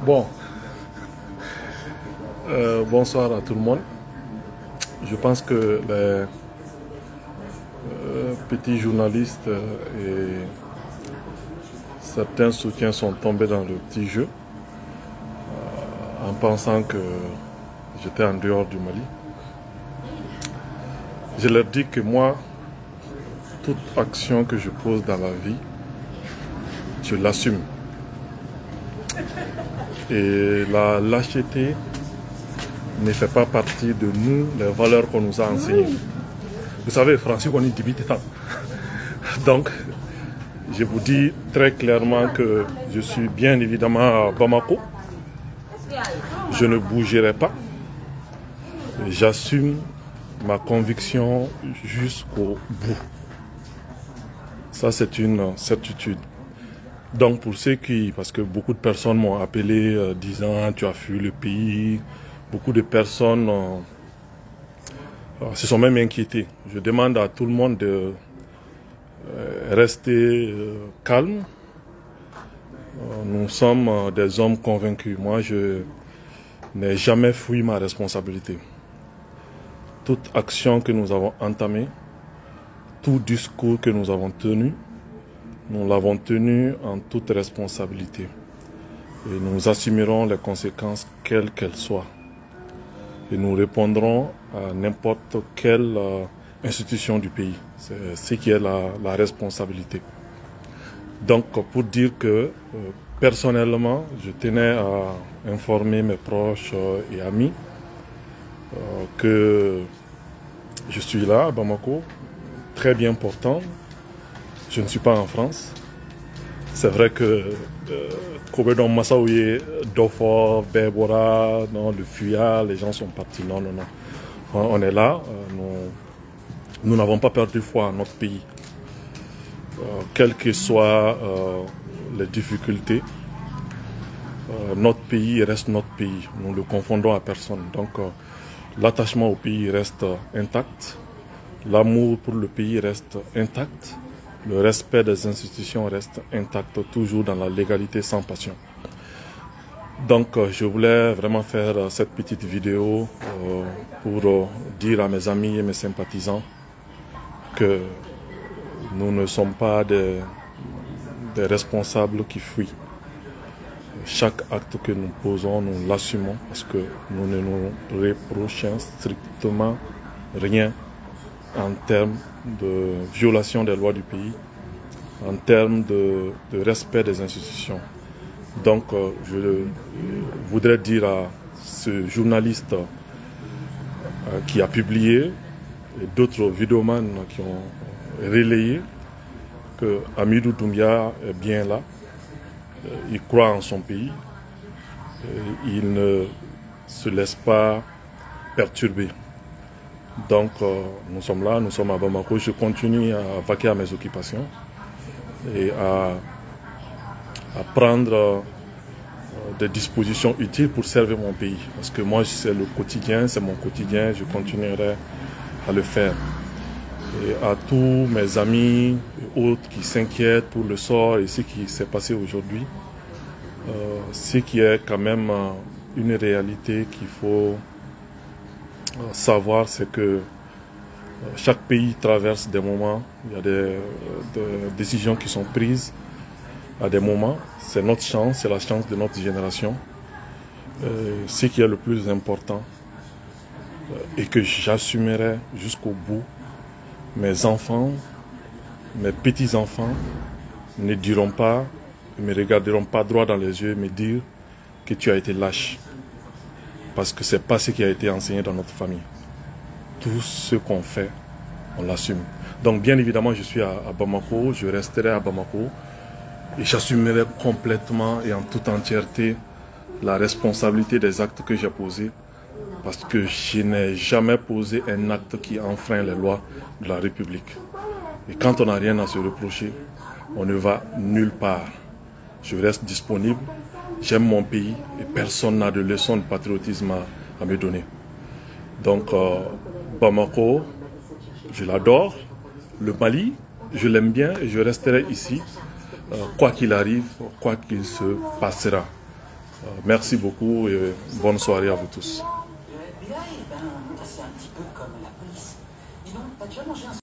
Bon, bonsoir à tout le monde. Je pense que les petits journalistes et certains soutiens sont tombés dans le petit jeu en pensant que j'étais en dehors du Mali. Je leur dis que moi, toute action que je pose dans la vie, je l'assume. Et la lâcheté ne fait pas partie de nous, les valeurs qu'on nous a enseignées. Vous savez, Francis, on est débité tant. Donc, je vous dis très clairement que je suis bien évidemment à Bamako. Je ne bougerai pas. J'assume ma conviction jusqu'au bout. Ça, c'est une certitude. Donc, pour ceux qui, parce que beaucoup de personnes m'ont appelé disant tu as fui le pays, beaucoup de personnes se sont même inquiétées. Je demande à tout le monde de rester calme. Nous sommes des hommes convaincus. Moi, je n'ai jamais fui ma responsabilité. Toute action que nous avons entamée, tout discours que nous avons tenu, nous l'avons tenu en toute responsabilité. Et nous assumerons les conséquences, quelles qu'elles soient. Et nous répondrons à n'importe quelle institution du pays. C'est ce qui est la responsabilité. Donc, pour dire que, personnellement, je tenais à informer mes proches et amis que je suis là, à Bamako, très bien portant. Je ne suis pas en France. C'est vrai que Kobedon Massaouye, Dofor, Bebora, le Fuyard, les gens sont partis. Non, non, non. On est là. Nous n'avons pas perdu foi en notre pays. Quelles que soient les difficultés, notre pays reste notre pays. Nous ne le confondons à personne. Donc, l'attachement au pays reste intact. L'amour pour le pays reste intact. Le respect des institutions reste intact, toujours dans la légalité, sans passion. Donc, je voulais vraiment faire cette petite vidéo pour dire à mes amis et mes sympathisants que nous ne sommes pas des responsables qui fuient. Chaque acte que nous posons, nous l'assumons parce que nous ne nous reprochons strictement rien en termes de violation des lois du pays, en termes de respect des institutions. Donc, je voudrais dire à ce journaliste qui a publié et d'autres vidéomans qui ont relayé que Hamidou Doumbia est bien là, il croit en son pays, il ne se laisse pas perturber. Donc, nous sommes là, nous sommes à Bamako. Je continue à vaquer à mes occupations et à prendre des dispositions utiles pour servir mon pays. Parce que moi, c'est le quotidien, c'est mon quotidien, je continuerai à le faire. Et à tous mes amis et autres qui s'inquiètent pour le sort et ce qui s'est passé aujourd'hui, ce qui est quand même une réalité qu'il faut savoir, c'est que chaque pays traverse des moments, il y a des décisions qui sont prises à des moments. C'est notre chance, c'est la chance de notre génération. Ce qui est le plus important et que j'assumerai jusqu'au bout, mes enfants, mes petits-enfants ne diront pas, ne me regarderont pas droit dans les yeux et me dire que tu as été lâche. Parce que ce n'est pas ce qui a été enseigné dans notre famille. Tout ce qu'on fait, on l'assume. Donc bien évidemment, je suis à Bamako, je resterai à Bamako et j'assumerai complètement et en toute entièreté la responsabilité des actes que j'ai posés parce que je n'ai jamais posé un acte qui enfreint les lois de la République. Et quand on n'a rien à se reprocher, on ne va nulle part. Je reste disponible. J'aime mon pays et personne n'a de leçon de patriotisme à me donner. Donc, Bamako, je l'adore. Le Mali, je l'aime bien et je resterai ici, quoi qu'il arrive, quoi qu'il se passera. Merci beaucoup et bonne soirée à vous tous. Le FBI, c'est un petit peu comme la police. Dis donc, t'as déjà mangé un